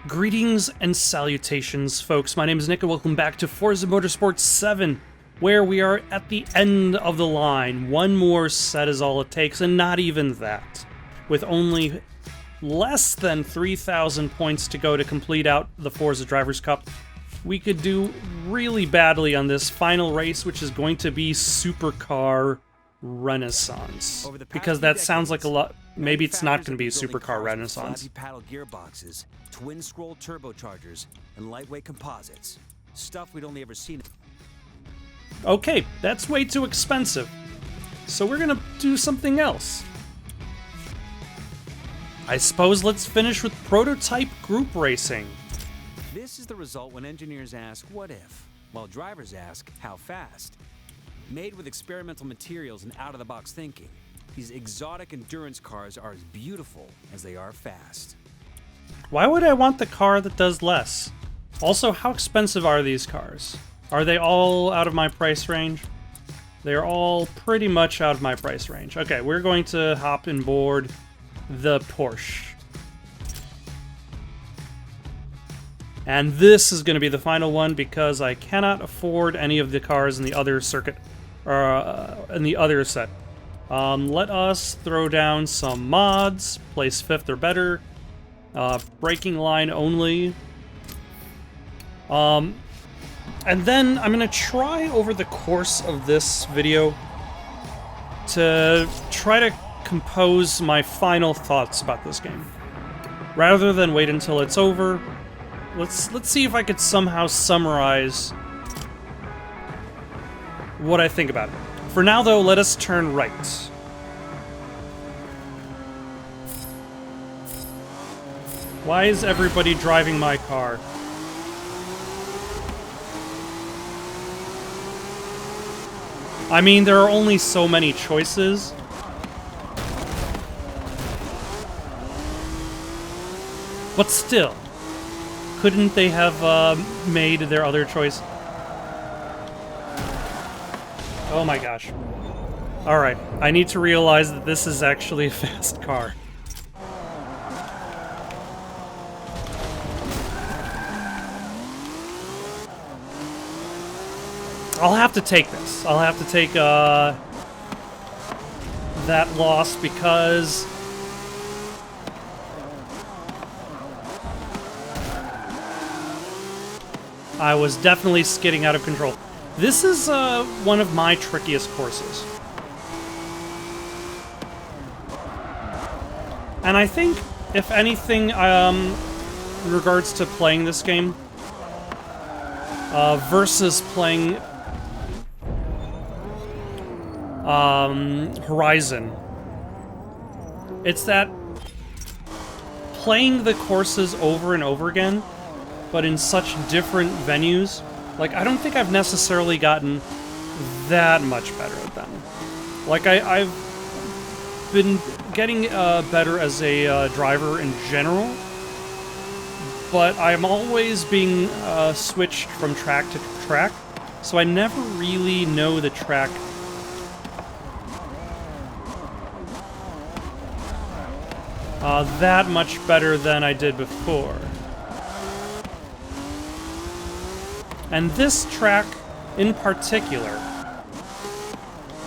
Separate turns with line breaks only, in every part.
Greetings and salutations, folks. My name is Nick, and welcome back to Forza Motorsport 7, where we are at the end of the line. One more set is all it takes, and not even that. With only less than 3,000 points to go to complete out the Forza Drivers' Cup, we could do really badly on this final race, which is going to be Supercar Renaissance. Because that sounds like a lot. Maybe it's not going to be a Supercar Renaissance.
Paddle gearboxes, twin scroll turbochargers, and lightweight composites. Stuff we'd only ever seen.
Okay, that's way too expensive. So we're gonna do something else. I suppose let's finish with prototype group racing.
This is the result when engineers ask, what if? While drivers ask, how fast? Made with experimental materials and out-of-the-box thinking, these exotic endurance cars are as beautiful as they are fast.
Why would I want the car that does less? Also, how expensive are these cars? Are they all out of my price range? They're all pretty much out of my price range. Okay, we're going to hop in board the Porsche. And this is going to be the final one because I cannot afford any of the cars in the other circuit, or in the other set. Let us throw down some mods, place 5th or better, braking line only. And then I'm going to try over the course of this video to try to compose my final thoughts about this game. Rather than wait until it's over, let's see if I could somehow summarize what I think about it. For now, though, let us turn right. Why is everybody driving my car? I mean, there are only so many choices. But still, couldn't they have made their other choice? Oh my gosh. Alright, I need to realize that this is actually a fast car. I'll have to take this. I'll have to take that loss because I was definitely skidding out of control. This is one of my trickiest courses. And I think, if anything, in regards to playing this game, versus playing Horizon, it's that playing the courses over and over again, but in such different venues, like, I don't think I've necessarily gotten that much better at them. Like, I've been getting better as a driver in general, but I'm always being switched from track to track, so I never really know the track that much better than I did before. And this track, in particular,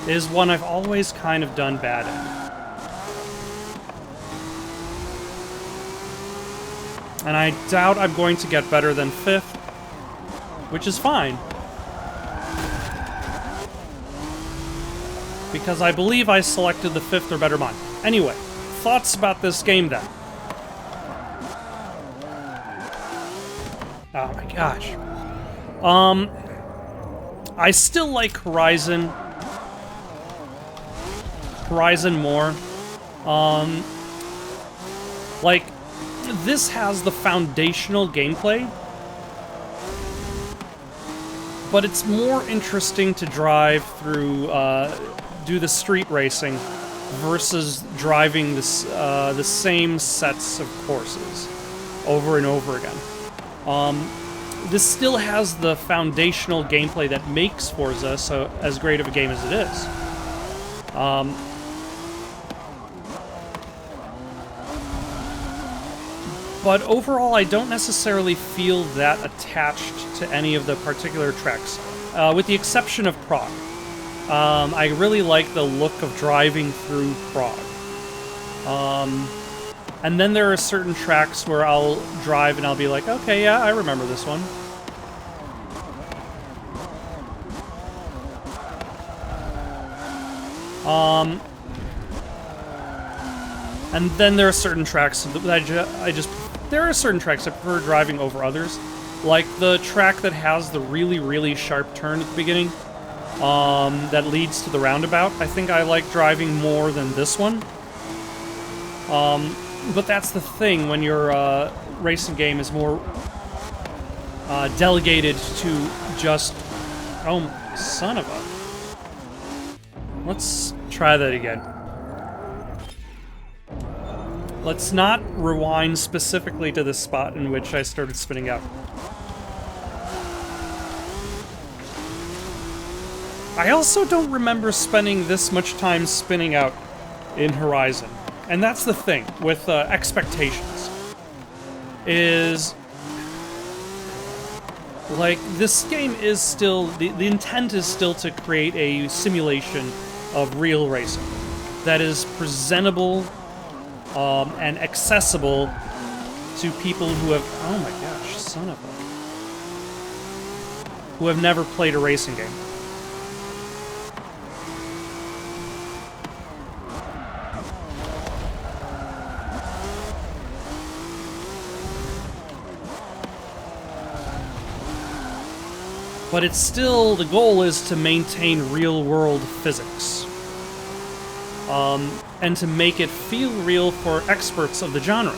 is one I've always kind of done bad in. And I doubt I'm going to get better than 5th, which is fine. Because I believe I selected the 5th or better mod. Anyway, thoughts about this game then? Oh my gosh. I still like Horizon more. Like, this has the foundational gameplay, but it's more interesting to drive through, do the street racing versus driving this, the same sets of courses over and over again. This still has the foundational gameplay that makes Forza so as great of a game as it is. But overall, I don't necessarily feel that attached to any of the particular tracks, with the exception of Prague. I really like the look of driving through Prague. And then there are certain tracks where I'll drive and I'll be like, okay, yeah, I remember this one. And then there are certain tracks that there are certain tracks I prefer driving over others. Like the track that has the really, really sharp turn at the beginning, that leads to the roundabout. I think I like driving more than this one. But that's the thing, when your racing game is more delegated to just... Oh, son of a... Let's try that again. Let's not rewind specifically to the spot in which I started spinning out. I also don't remember spending this much time spinning out in Horizon. And that's the thing with expectations. Is... Like, this game is still... The intent is still to create a simulation of real racing that is presentable and accessible to people who have... Oh my gosh, son of a... Who have never played a racing game. But it's still, the goal is to maintain real-world physics. And to make it feel real for experts of the genre.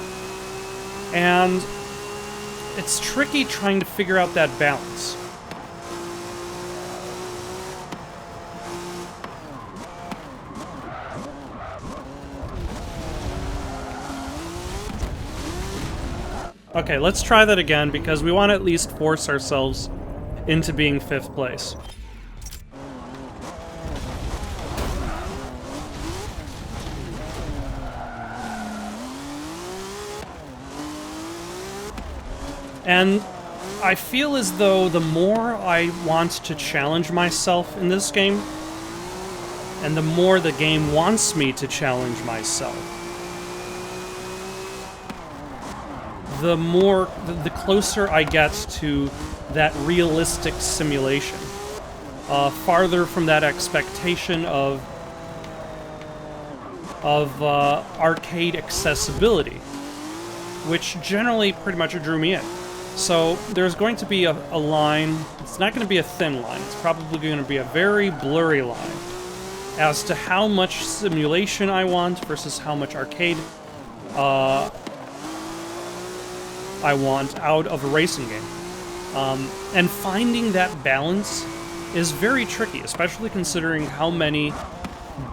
And it's tricky trying to figure out that balance. Okay, let's try that again, because we want to at least force ourselves into being 5th place. And I feel as though the more I want to challenge myself in this game, and the more the game wants me to challenge myself, the closer I get to that realistic simulation. Farther from that expectation of arcade accessibility, which generally pretty much drew me in. So there's going to be a line. It's not going to be a thin line. It's probably going to be a very blurry line as to how much simulation I want versus how much arcade I want out of a racing game. And finding that balance is very tricky, especially considering how many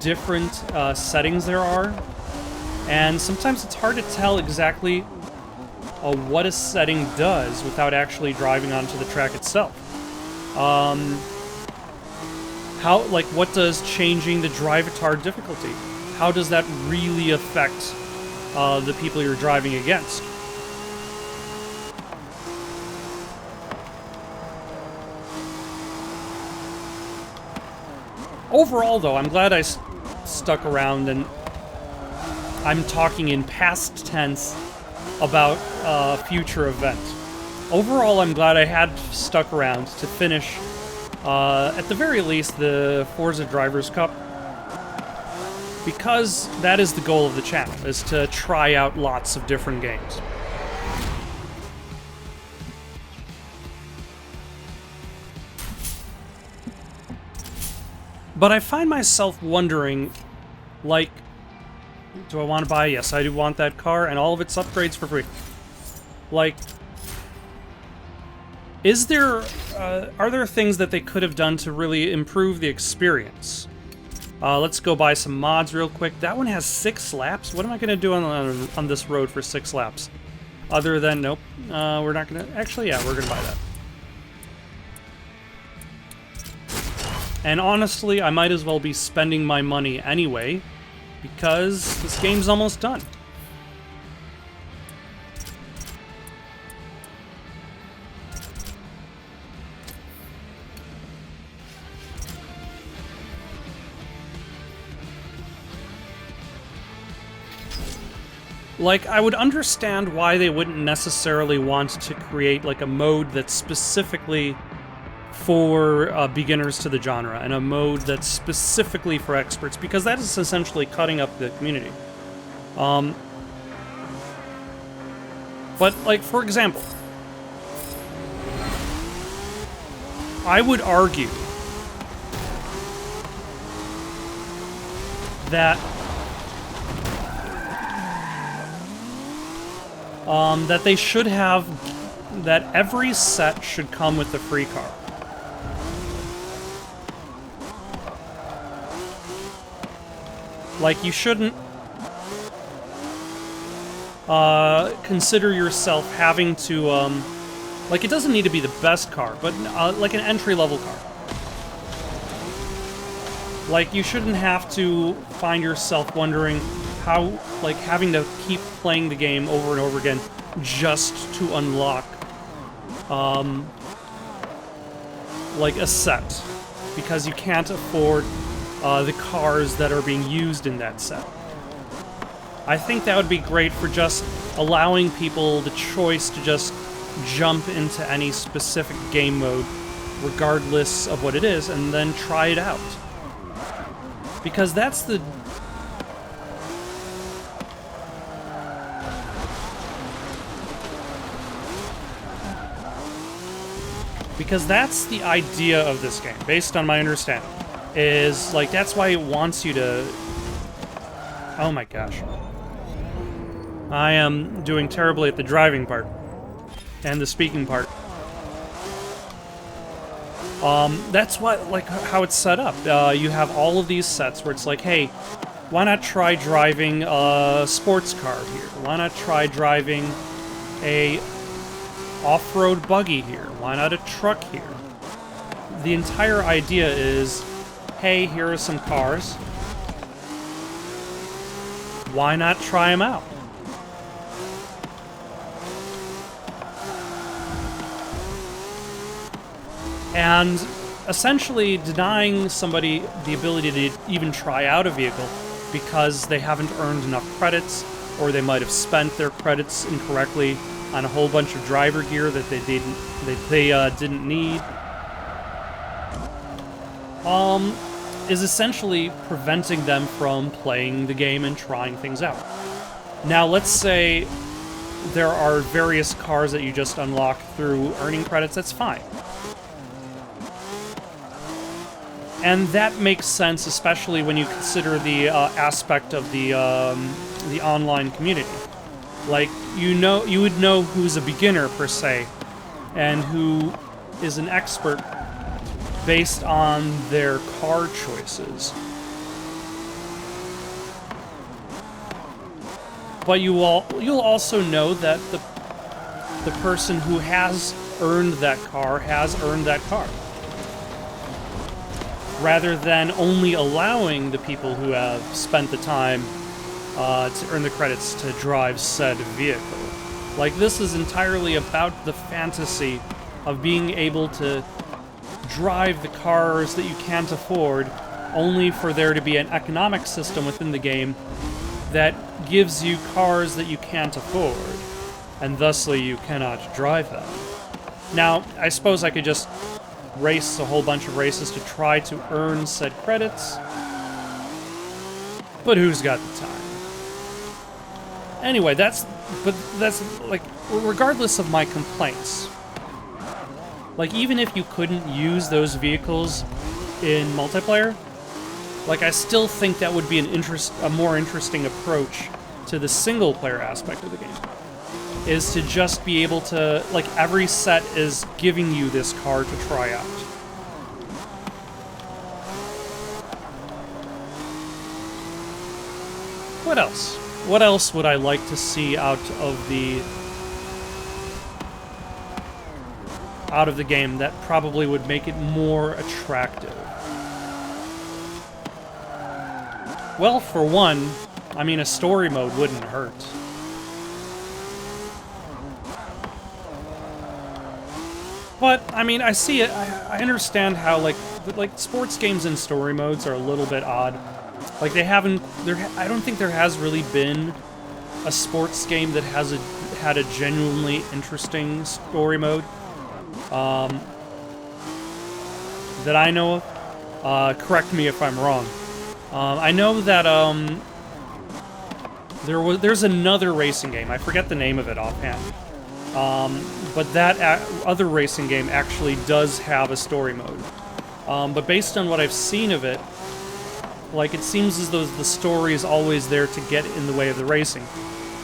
different settings there are. And sometimes it's hard to tell exactly what a setting does without actually driving onto the track itself. What does changing the drivatar difficulty? How does that really affect the people you're driving against? Overall, though, I'm glad I stuck around, and I'm talking in past tense about a future event. Overall, I'm glad I had stuck around to finish, at the very least, the Forza Drivers Cup, because that is the goal of the channel, is to try out lots of different games. But I find myself wondering, like, do I want to buy? Yes, I do want that car and all of its upgrades for free. Like, are there things that they could have done to really improve the experience? Let's go buy some mods real quick. That one has 6 laps. What am I going to do on this road for 6 laps? Other than, nope, we're not going to, actually, yeah, we're going to buy that. And honestly, I might as well be spending my money anyway, because this game's almost done. Like, I would understand why they wouldn't necessarily want to create, like, a mode that's specifically for beginners to the genre, and a mode that's specifically for experts, because that is essentially cutting up the community. But, like, for example, I would argue that that they should have, that every set should come with the free car. Like, you shouldn't consider yourself having to, like, it doesn't need to be the best car, but like an entry-level car. Like, you shouldn't have to find yourself wondering how, like, having to keep playing the game over and over again just to unlock, like, a set. Because you can't afford the cars that are being used in that set. I think that would be great for just allowing people the choice to just jump into any specific game mode, regardless of what it is, and then try it out. Because that's the... Because that's the idea of this game, based on my understanding. Is, like, that's why it wants you to... Oh my gosh. I am doing terribly at the driving part. And the speaking part. That's what, like, how it's set up. You have all of these sets where it's like, hey, why not try driving a sports car here? Why not try driving a off-road buggy here? Why not a truck here? The entire idea is, hey, here are some cars. Why not try them out? And essentially denying somebody the ability to even try out a vehicle because they haven't earned enough credits, or they might have spent their credits incorrectly on a whole bunch of driver gear that they didn't need, is essentially preventing them from playing the game and trying things out. Now, let's say there are various cars that you just unlock through earning credits. That's fine. And that makes sense, especially when you consider the aspect of the online community. Like, you would know who's a beginner, per se, and who is an expert based on their car choices. But you'll also know that the person who has earned that car has earned that car, rather than only allowing the people who have spent the time to earn the credits to drive said vehicle. Like, this is entirely about the fantasy of being able to drive the cars that you can't afford, only for there to be an economic system within the game that gives you cars that you can't afford, and thusly you cannot drive them. Now, I suppose I could just race a whole bunch of races to try to earn said credits, but who's got the time? Anyway, that's like, regardless of my complaints, like, even if you couldn't use those vehicles in multiplayer, like, I still think that would be a more interesting approach to the single player aspect of the game, is to just be able to, like, every set is giving you this car to try out. What else? What else would I like to see out of the game that probably would make it more attractive? Well, for one, I mean, a story mode wouldn't hurt. But, I mean, I see it, I understand how, like, sports games and story modes are a little bit odd. Like, I don't think there has really been a sports game that had a genuinely interesting story mode that I know of. Correct me if I'm wrong. I know that there's another racing game. I forget the name of it offhand. But that other racing game actually does have a story mode. But based on what I've seen of it, like, it seems as though the story is always there to get in the way of the racing,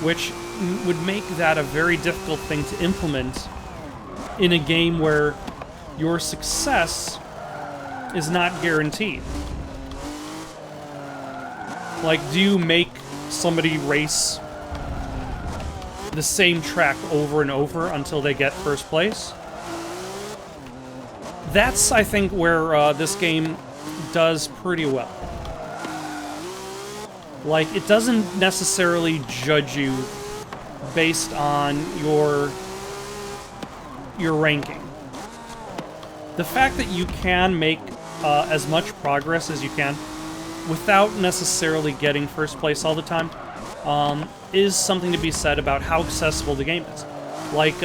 which would make that a very difficult thing to implement in a game where your success is not guaranteed. Like, do you make somebody race the same track over and over until they get first place? That's, I think, where this game does pretty well. Like, it doesn't necessarily judge you based on your ranking. The fact that you can make as much progress as you can without necessarily getting first place all the time is something to be said about how accessible the game is. Like,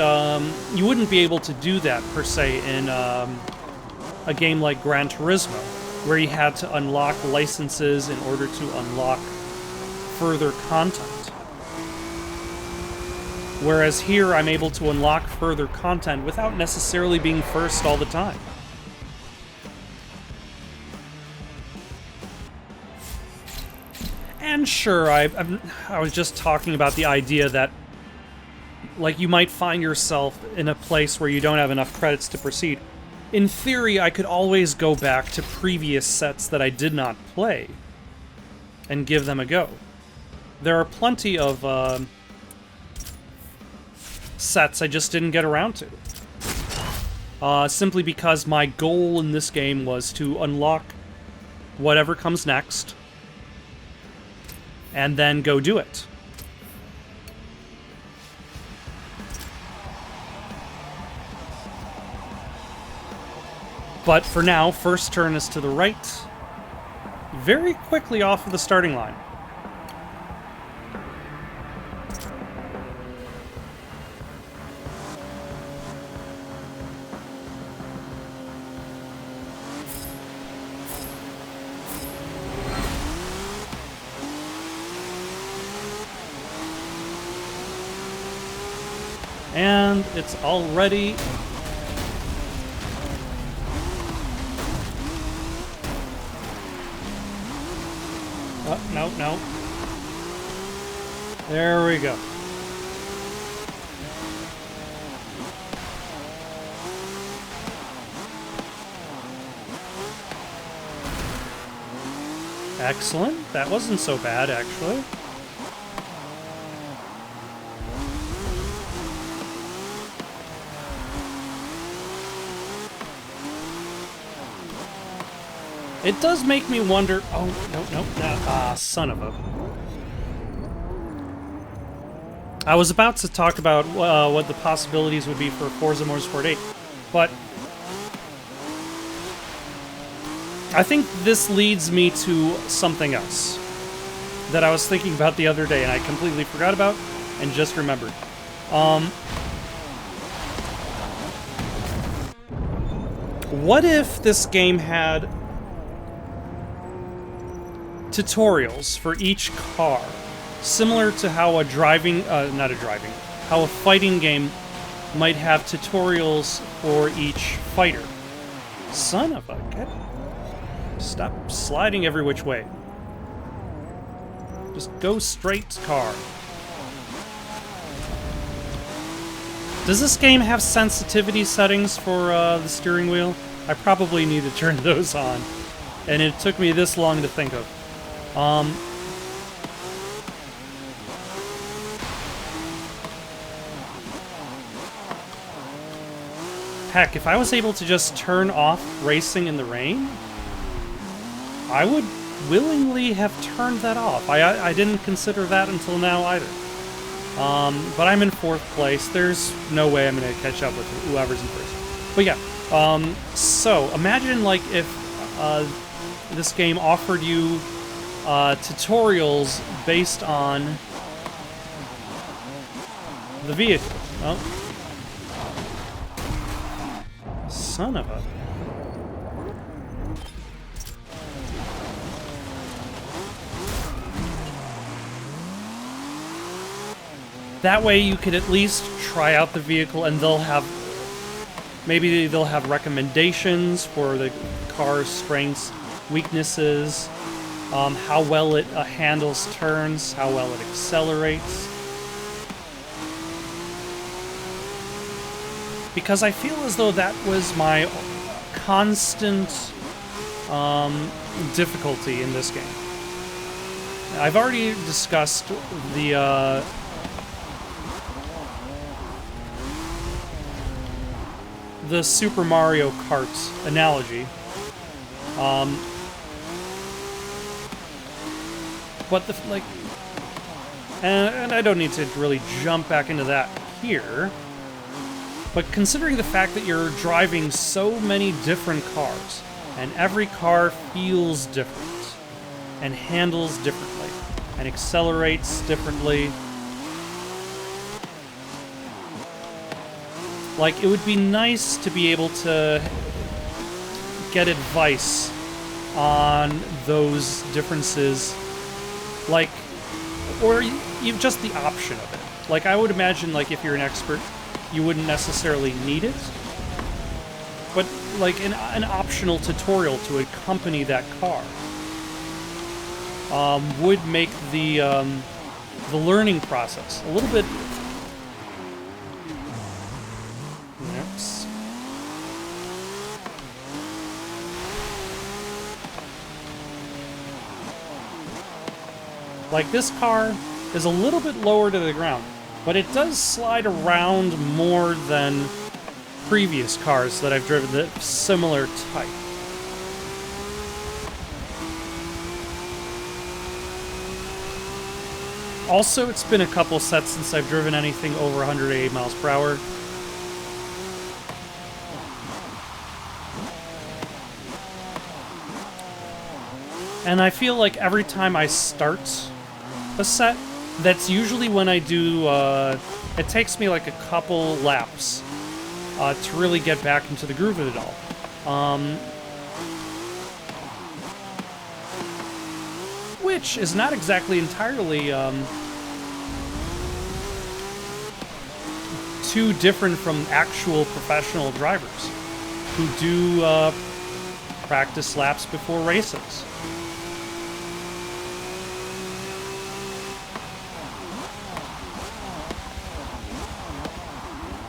you wouldn't be able to do that, per se, in a game like Gran Turismo, where you had to unlock licenses in order to unlock further content. Whereas here, I'm able to unlock further content without necessarily being first all the time. And sure, I was just talking about the idea that, like, you might find yourself in a place where you don't have enough credits to proceed. In theory, I could always go back to previous sets that I did not play and give them a go. There are plenty of sets I just didn't get around to. Simply because my goal in this game was to unlock whatever comes next and then go do it. But for now, first turn is to the right, very quickly off of the starting line. And it's already... Oh, no, no. There we go. Excellent. That wasn't so bad, actually. It does make me wonder... Oh, no. Ah, son of a... I was about to talk about what the possibilities would be for Forza Motorsport 8, but... I think this leads me to something else that I was thinking about the other day and I completely forgot about and just remembered. What if this game had tutorials for each car, similar to how how a fighting game might have tutorials for each fighter? Son of a... Stop sliding every which way. Just go straight, car. Does this game have sensitivity settings for the steering wheel? I probably need to turn those on, and it took me this long to think of. Heck, if I was able to just turn off racing in the rain, I would willingly have turned that off. I didn't consider that until now either. But I'm in 4th place. There's no way I'm going to catch up with whoever's in first. But yeah, so imagine like if this game offered you tutorials based on the vehicle. Oh. Son of a... That way you could at least try out the vehicle and they'll have... Maybe they'll have recommendations for the car's strengths, weaknesses, how well it handles turns, how well it accelerates. Because I feel as though that was my constant difficulty in this game. I've already discussed the Super Mario Kart analogy. But and I don't need to really jump back into that here. But considering the fact that you're driving so many different cars, and every car feels different, and handles differently, and accelerates differently, like, it would be nice to be able to get advice on those differences, like, or you've just the option of it. Like, I would imagine, like, if you're an expert, you wouldn't necessarily need it, but like an optional tutorial to accompany that car would make the learning process a little bit. Oops. Like, this car is a little bit lower to the ground, but it does slide around more than previous cars that I've driven that similar type. Also, it's been a couple sets since I've driven anything over 180 miles per hour. And I feel like every time I start a set, that's usually when I do, it takes me like a couple laps to really get back into the groove of it all. Which is not exactly entirely too different from actual professional drivers who do practice laps before races.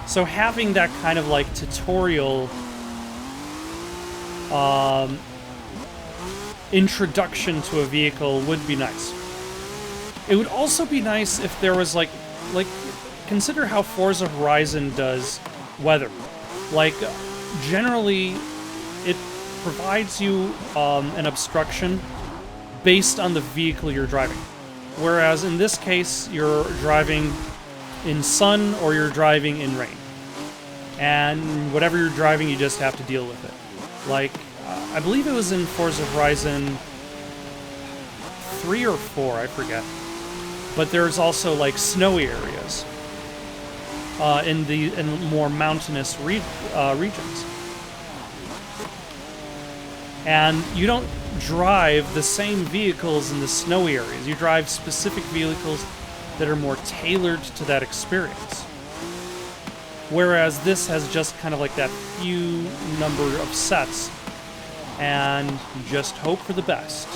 So having that kind of like tutorial introduction to a vehicle would be nice. It would also be nice if there was like consider how Forza Horizon does weather. Like, generally it provides you an obstruction based on the vehicle you're driving. Whereas in this case you're driving in sun or you're driving in rain. And whatever you're driving, you just have to deal with it. Like, I believe it was in Forza Horizon 3 or 4, I forget. But there's also, like, snowy areas in more mountainous regions. And you don't drive the same vehicles in the snowy areas. You drive specific vehicles that are more tailored to that experience. Whereas this has just kind of like that few number of sets, and you just hope for the best.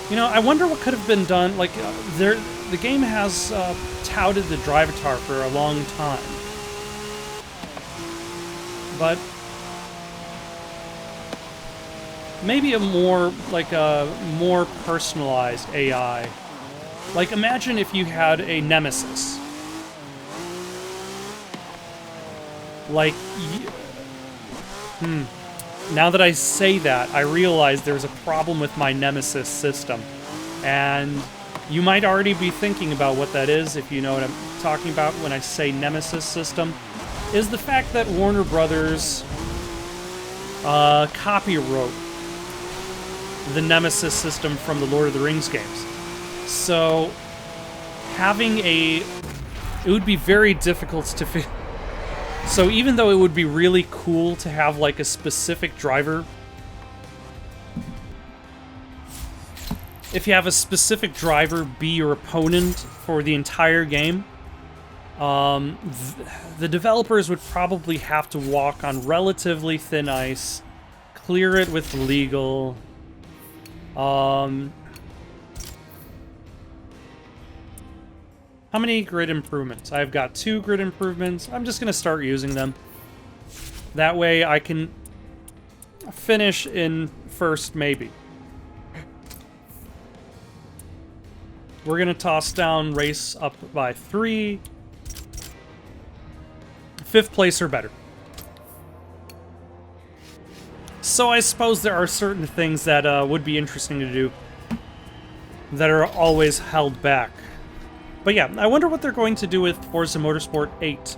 You know, I wonder what could have been done. Like, the game has touted the Drivatar for a long time. But maybe a more personalized AI. Like, imagine if you had a nemesis. Like, now that I say that, I realize there's a problem with my nemesis system. And you might already be thinking about what that is, if you know what I'm talking about when I say nemesis system. Is the fact that Warner Brothers copywrote the Nemesis system from the Lord of the Rings games. So, it would be very difficult to So even though it would be really cool to have, like, a specific driver, if you have a specific driver be your opponent for the entire game, the developers would probably have to walk on relatively thin ice, clear it with legal, how many grid improvements? I've got 2 grid improvements. I'm just going to start using them. That way I can finish in first, maybe. We're going to toss down race up by 3. 5th place or better. So I suppose there are certain things that would be interesting to do that are always held back. But yeah, I wonder what they're going to do with Forza Motorsport 8.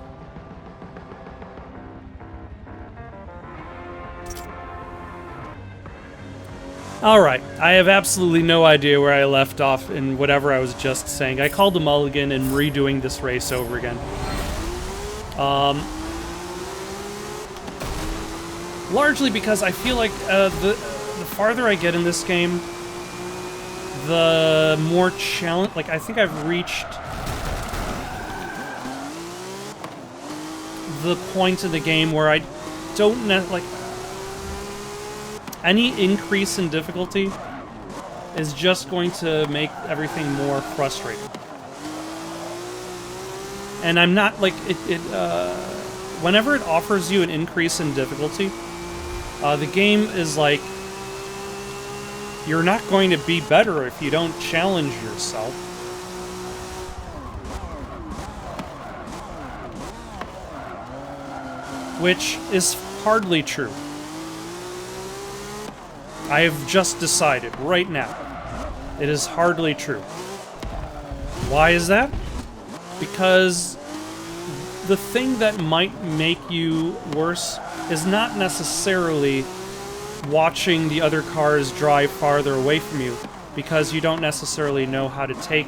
Alright, I have absolutely no idea where I left off in whatever I was just saying. I called a mulligan and redoing this race over again. Largely because I feel like the farther I get in this game, the more challenge. Like, I think I've reached the point in the game where I don't like any increase in difficulty is just going to make everything more frustrating. And I'm not like whenever it offers you an increase in difficulty, the game is like, you're not going to be better if you don't challenge yourself. Which is hardly true. I have just decided right now. It is hardly true. Why is that? Because the thing that might make you worse is not necessarily watching the other cars drive farther away from you, because you don't necessarily know how to take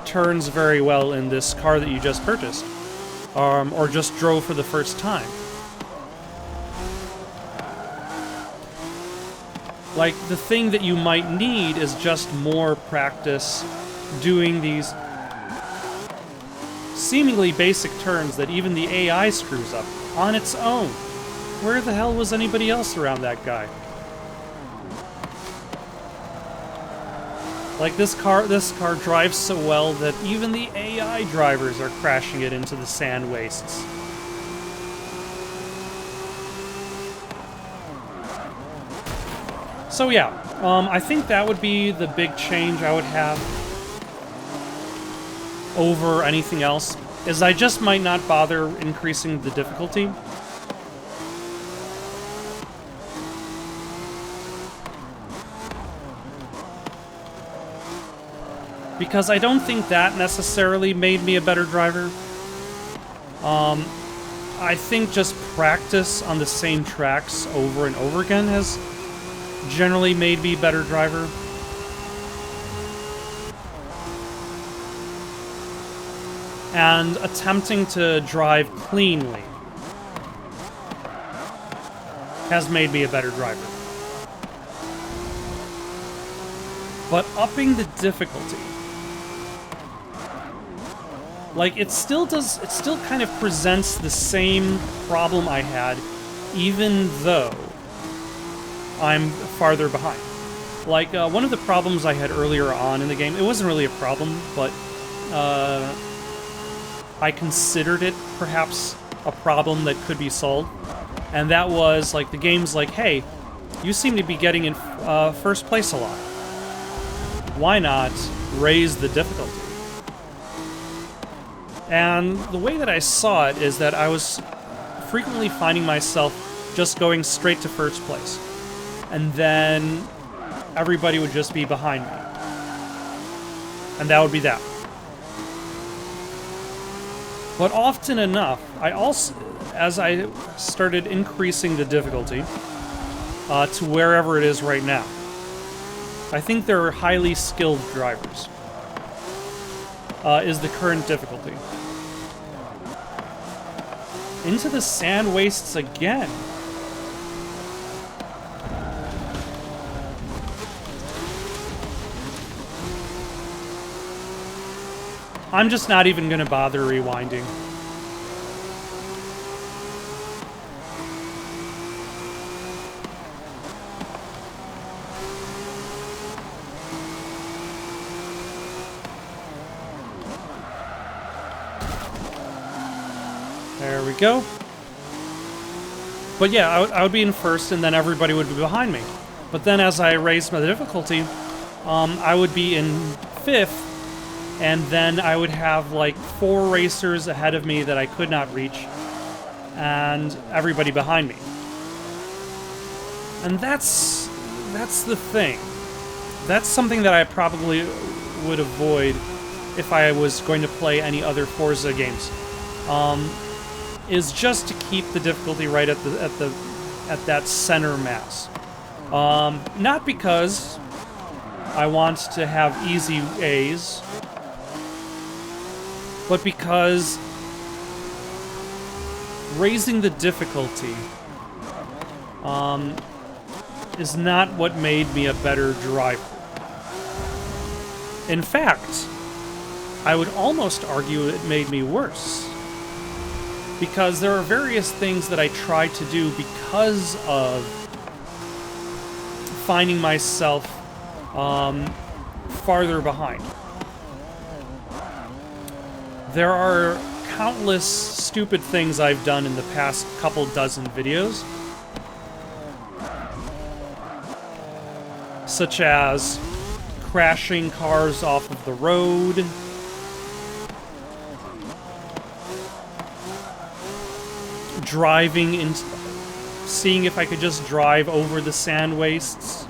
turns very well in this car that you just purchased, or just drove for the first time. Like, the thing that you might need is just more practice doing these seemingly basic turns that even the AI screws up on its own. Where the hell was anybody else around that guy? Like, this car drives so well that even the AI drivers are crashing it into the sand wastes. So yeah, I think that would be the big change I would have over anything else, is I just might not bother increasing the difficulty. Because I don't think that necessarily made me a better driver. I think just practice on the same tracks over and over again has generally made me a better driver. And attempting to drive cleanly has made me a better driver. But upping the difficulty, like, it still kind of presents the same problem I had, even though I'm farther behind. Like, one of the problems I had earlier on in the game, it wasn't really a problem, but I considered it perhaps a problem that could be solved. And that was, like, the game's like, hey, you seem to be getting in first place a lot. Why not raise the difficulty? And the way that I saw it is that I was frequently finding myself just going straight to first place. And then everybody would just be behind me. And that would be that. But often enough, I also, as I started increasing the difficulty, to wherever it is right now. I think they're highly skilled drivers, is the current difficulty. Into the sand wastes again. I'm just not even gonna bother rewinding. There we go. But yeah, I would be in first, and then everybody would be behind me. But then as I raised my difficulty, I would be in fifth, and then I would have like 4 racers ahead of me that I could not reach, and everybody behind me. And that's the thing. That's something that I probably would avoid if I was going to play any other Forza games. Is just to keep the difficulty right at that center mass. Not because I want to have easy A's, but because raising the difficulty is not what made me a better driver. In fact, I would almost argue it made me worse. Because there are various things that I try to do because of finding myself farther behind. There are countless stupid things I've done in the past couple dozen videos, such as crashing cars off of the road, driving and seeing if I could just drive over the sand wastes.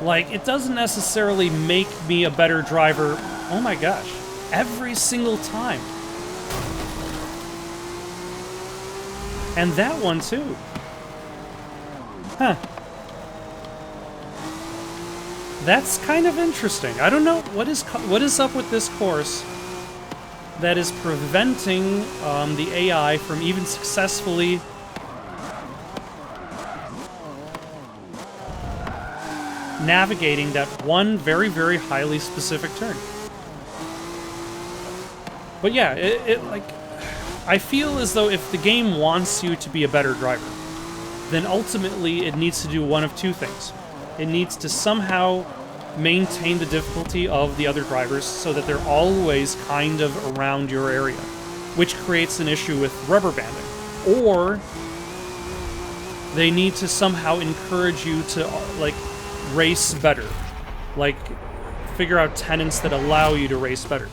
Like, it doesn't necessarily make me a better driver, oh my gosh, every single time. And that one too. Huh. That's kind of interesting. I don't know what is up with this course that is preventing the AI from even successfully navigating that one very, very highly specific turn. But yeah, like, I feel as though if the game wants you to be a better driver, then ultimately it needs to do one of two things. It needs to somehow maintain the difficulty of the other drivers so that they're always kind of around your area, which creates an issue with rubber banding. Or they need to somehow encourage you to, like, race better. Like, figure out tenets that allow you to race better.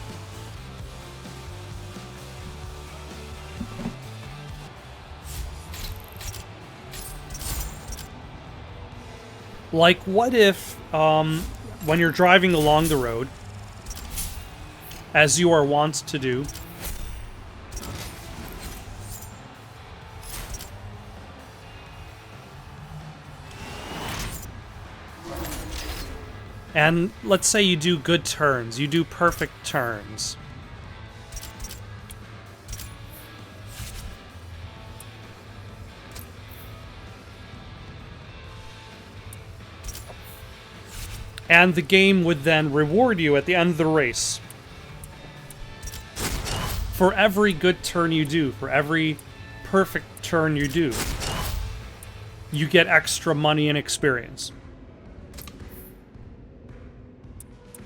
Like, what if, when you're driving along the road, as you are wont to do, and let's say you do good turns, you do perfect turns. And the game would then reward you at the end of the race for every good turn you do, for every perfect turn you do. You get extra money and experience.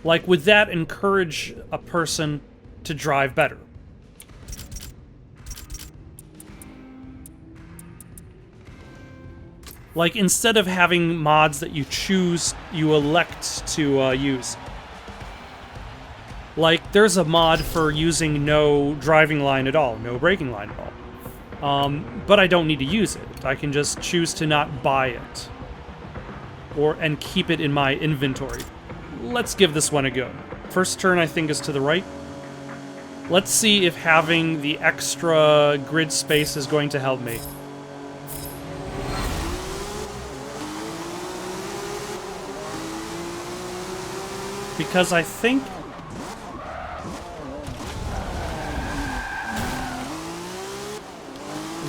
Like, would that encourage a person to drive better? Like, instead of having mods that you choose, you elect to use. Like, there's a mod for using no driving line at all, no braking line at all. But I don't need to use it. I can just choose to not buy it. and keep it in my inventory. Let's give this one a go. First turn, I think, is to the right. Let's see if having the extra grid space is going to help me. Because I think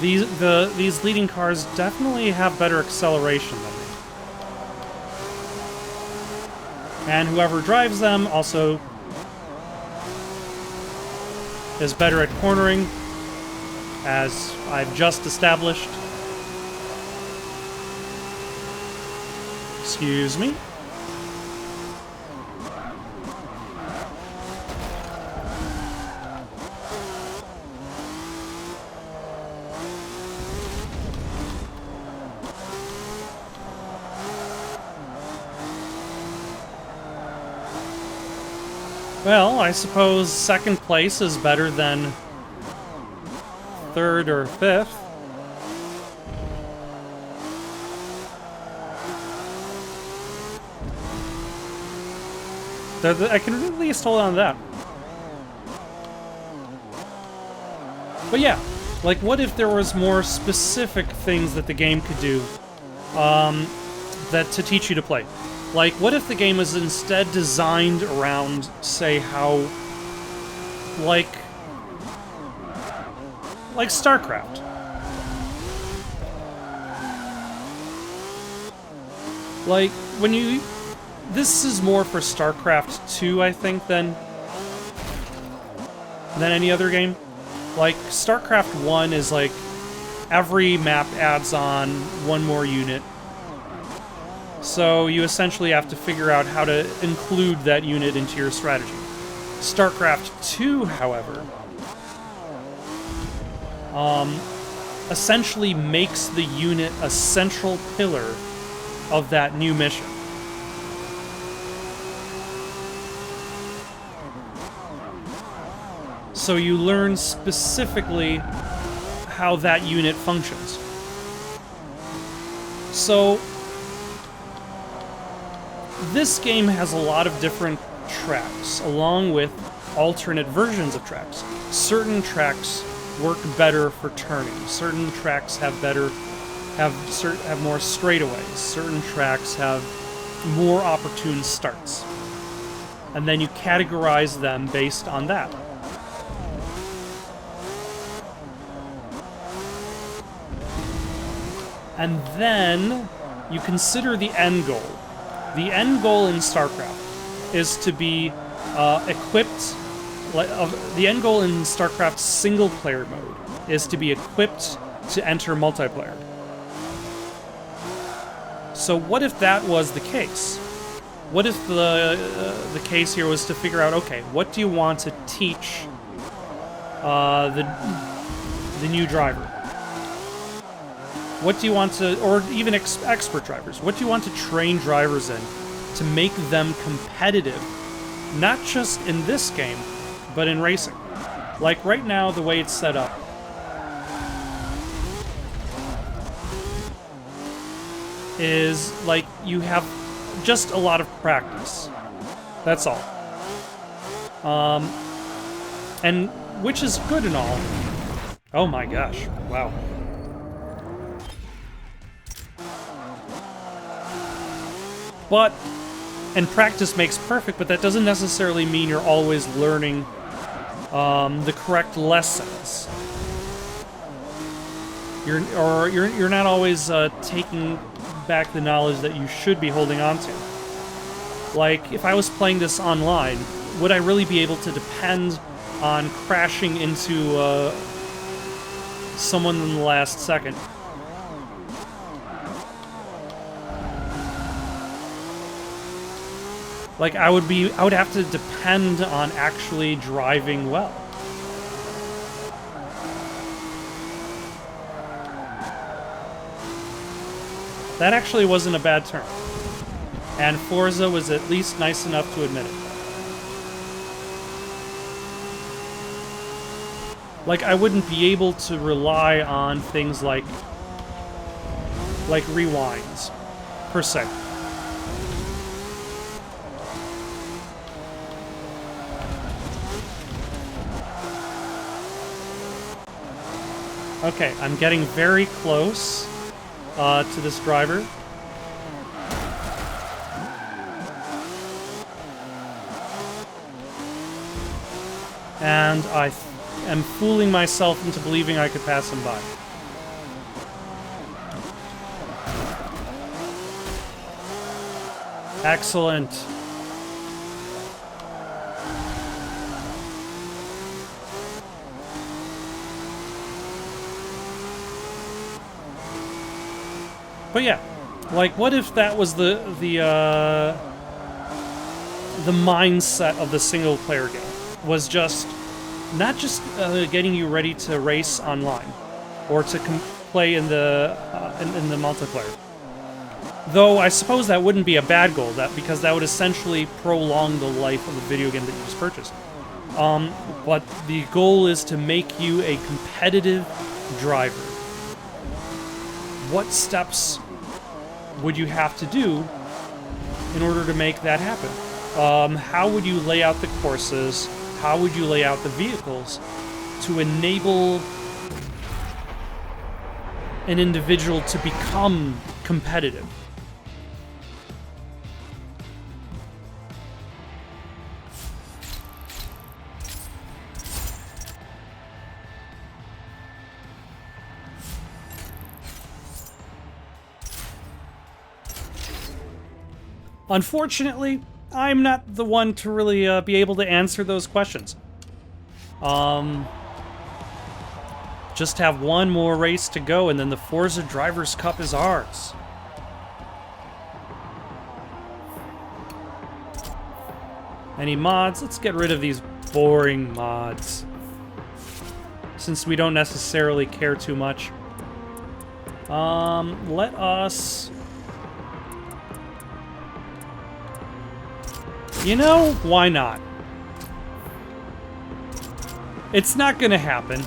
these leading cars definitely have better acceleration than me. And whoever drives them also is better at cornering, as I've just established. Excuse me. Well, I suppose second place is better than third or fifth. I can at least hold on to that. But yeah, like, what if there was more specific things that the game could do that to teach you to play? Like, what if the game was instead designed around, say, how, like StarCraft. Like, when you... This is more for StarCraft 2, I think, than any other game. Like, StarCraft 1 is like, every map adds on one more unit. So you essentially have to figure out how to include that unit into your strategy. StarCraft 2, however, essentially makes the unit a central pillar of that new mission. So you learn specifically how that unit functions. So this game has a lot of different tracks, along with alternate versions of tracks. Certain tracks work better for turning. Certain tracks have more straightaways. Certain tracks have more opportune starts. And then you categorize them based on that. And then you consider the end goal. The end goal in StarCraft is to be equipped... the end goal in StarCraft's single-player mode is to be equipped to enter multiplayer. So what if that was the case? What if the case here was to figure out, okay, what do you want to teach the new driver? What do you want to, or even expert drivers, what do you want to train drivers in to make them competitive, not just in this game, but in racing? Like right now, the way it's set up, is like you have just a lot of practice. That's all. And which is good and all. Oh my gosh, wow. And practice makes perfect, but that doesn't necessarily mean you're always learning the correct lessons. You're not always taking back the knowledge that you should be holding on to. Like, if I was playing this online, would I really be able to depend on crashing into someone in the last second? Like, I would have to depend on actually driving well. That actually wasn't a bad turn. And Forza was at least nice enough to admit it. Like, I wouldn't be able to rely on things like rewinds, per se. Okay, I'm getting very close to this driver. And I am fooling myself into believing I could pass him by. Excellent. But yeah, like, what if that was the mindset of the single-player game? Was just not just getting you ready to race online or to play in the multiplayer. Though I suppose that wouldn't be a bad goal, because that would essentially prolong the life of the video game that you just purchased. But the goal is to make you a competitive driver. What steps would you have to do in order to make that happen? How would you lay out the courses? How would you lay out the vehicles to enable an individual to become competitive? Unfortunately, I'm not the one to really be able to answer those questions. Just have one more race to go, and then the Forza Drivers' Cup is ours. Any mods? Let's get rid of these boring mods, since we don't necessarily care too much. Let us... You know, why not? It's not gonna happen.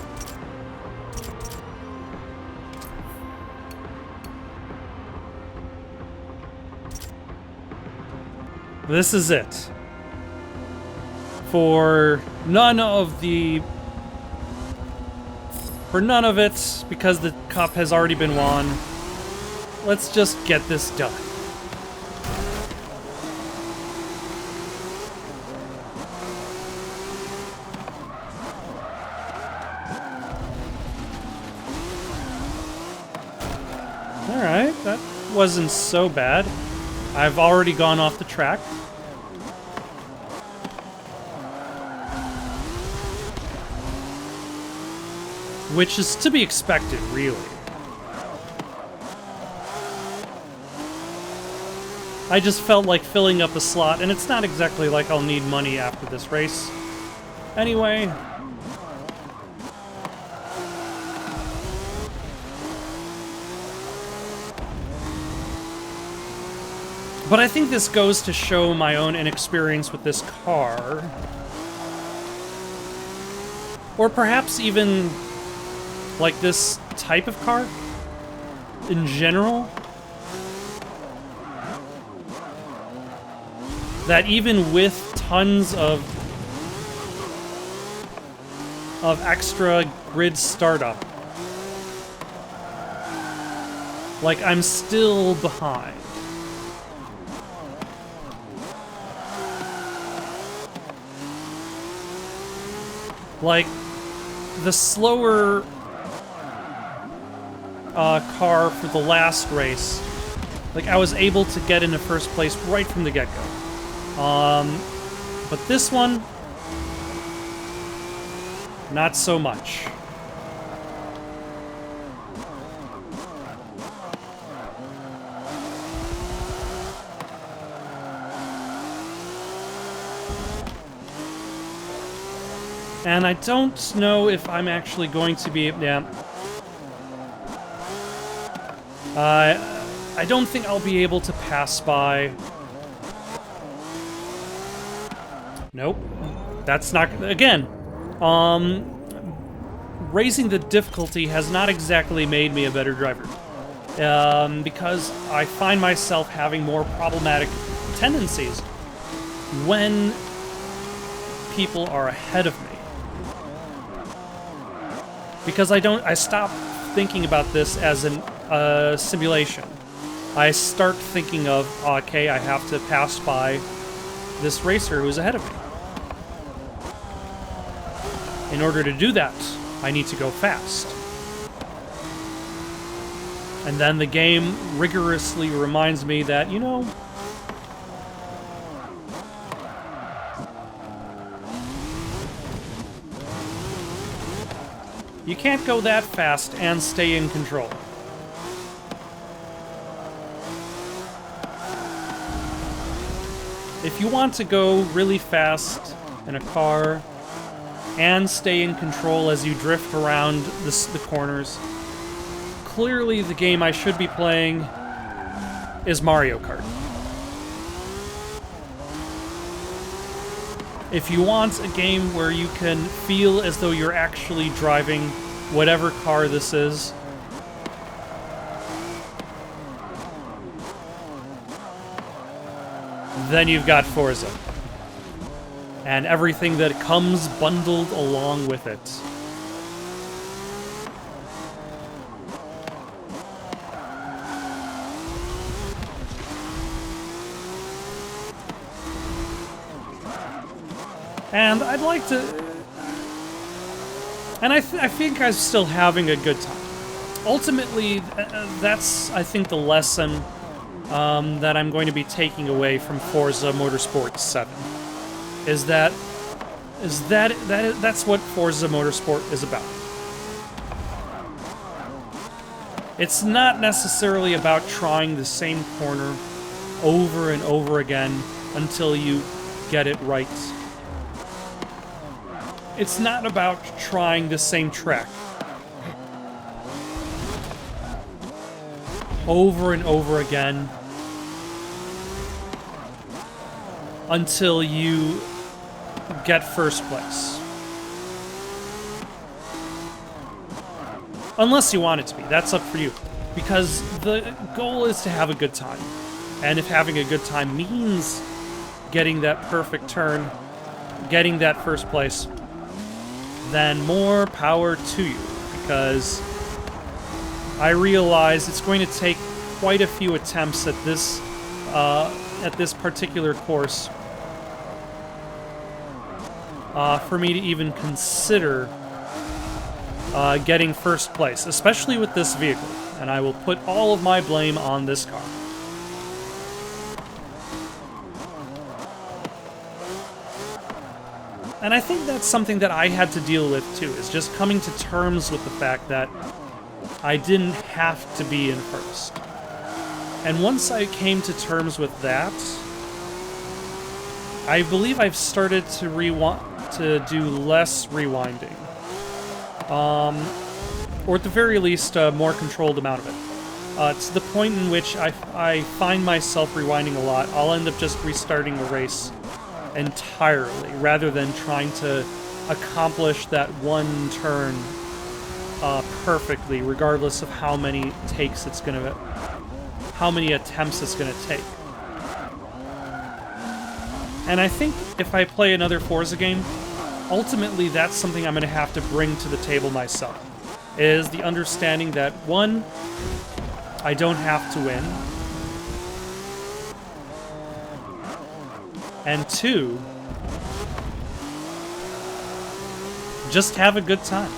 This is it. For none of it, because the cup has already been won, let's just get this done. Alright, that wasn't so bad. I've already gone off the track. Which is to be expected, really. I just felt like filling up a slot, and it's not exactly like I'll need money after this race. Anyway... But I think this goes to show my own inexperience with this car. Or perhaps even, like, this type of car in general. That even with tons of extra grid startup, like, I'm still behind. Like, the slower car for the last race, like, I was able to get into first place right from the get-go. But this one, not so much. And I don't know if I'm actually going to be... Yeah. I don't think I'll be able to pass by... Nope. That's not... Again, raising the difficulty has not exactly made me a better driver. Because I find myself having more problematic tendencies when people are ahead of me. Because I stop thinking about this as a simulation. I start thinking of, okay, I have to pass by this racer who's ahead of me. In order to do that, I need to go fast. And then the game rigorously reminds me that, you know, you can't go that fast and stay in control. If you want to go really fast in a car and stay in control as you drift around the corners, clearly the game I should be playing is Mario Kart. If you want a game where you can feel as though you're actually driving whatever car this is, then you've got Forza. And everything that comes bundled along with it. And I'd like to... And I think I'm still having a good time. Ultimately, that's, I think, the lesson that I'm going to be taking away from Forza Motorsport 7. That's what Forza Motorsport is about. It's not necessarily about trying the same corner over and over again until you get it right. It's not about trying the same track over and over again until you get first place. Unless you want it to be. That's up for you. Because the goal is to have a good time. And if having a good time means getting that perfect turn, getting that first place, then more power to you. Because I realize it's going to take quite a few attempts at this particular course for me to even consider getting first place, especially with this vehicle. And I will put all of my blame on this car. And I think that's something that I had to deal with too, is just coming to terms with the fact that I didn't have to be in first. And once I came to terms with that, I believe I've started to do less rewinding. Or at the very least, a more controlled amount of it. To the point in which I find myself rewinding a lot, I'll end up just restarting the race entirely, rather than trying to accomplish that one turn perfectly, regardless of how many attempts it's gonna take. And I think if I play another Forza game, ultimately that's something I'm gonna have to bring to the table myself, is the understanding that, one, I don't have to win, and two, just have a good time.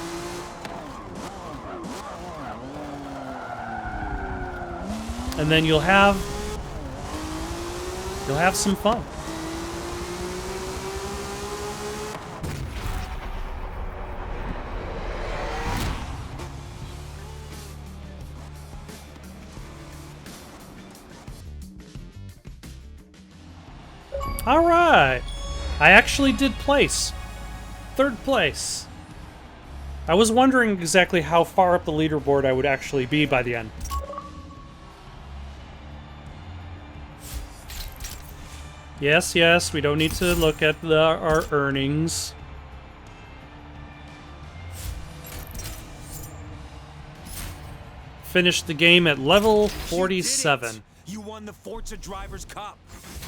And then you'll have some fun. All right. I actually did place. Third place. I was wondering exactly how far up the leaderboard I would actually be by the end. Yes, we don't need to look at our earnings. Finished the game at level 47.
You won the Forza Drivers' Cup.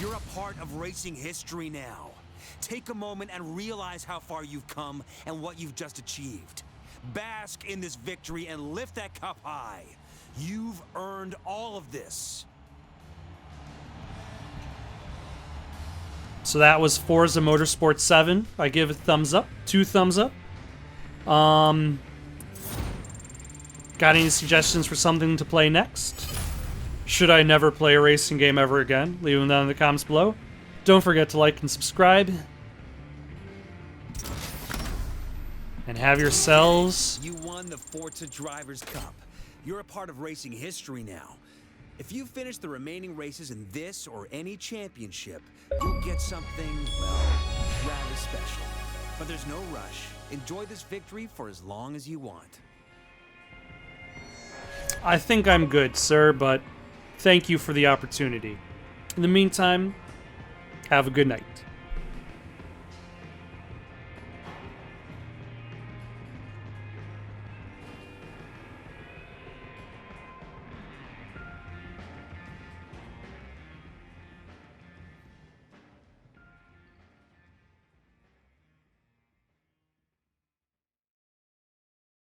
You're a part of racing history now. Take a moment and realize how far you've come and what you've just achieved. Bask in this victory and lift that cup high. You've earned all of this.
So that was Forza Motorsport 7. I give it a thumbs up. 2 thumbs up. Got any suggestions for something to play next? Should I never play a racing game ever again? Leave them down in the comments below. Don't forget to like and subscribe. And have yourselves...
You won the Forza Drivers' Cup. You're a part of racing history now. If you finish the remaining races in this or any championship, you'll get something, well, rather special. But there's no rush. Enjoy this victory for as long as you want.
I think I'm good, sir, but thank you for the opportunity. In the meantime, have a good night.